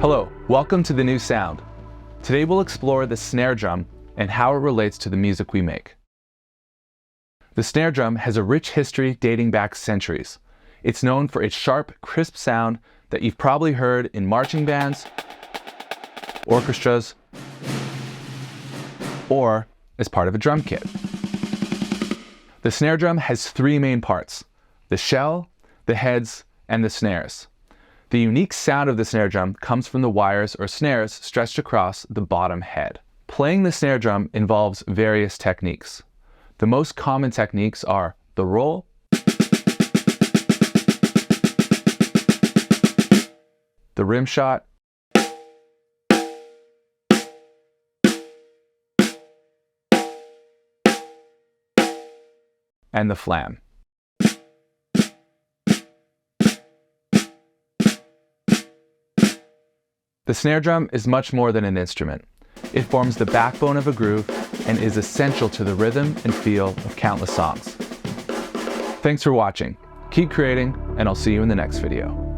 Hello, welcome to The New Sound. Today we'll explore the snare drum and how it relates to the music we make. The snare drum has a rich history dating back centuries. It's known for its sharp, crisp sound that you've probably heard in marching bands, orchestras, or as part of a drum kit. The snare drum has three main parts: the shell, the heads, and the snares. The unique sound of the snare drum comes from the wires or snares stretched across the bottom head. Playing the snare drum involves various techniques. The most common techniques are the roll, the rimshot, and the flam. The snare drum is much more than an instrument. It forms the backbone of a groove and is essential to the rhythm and feel of countless songs. Thanks for watching. Keep creating, and I'll see you in the next video.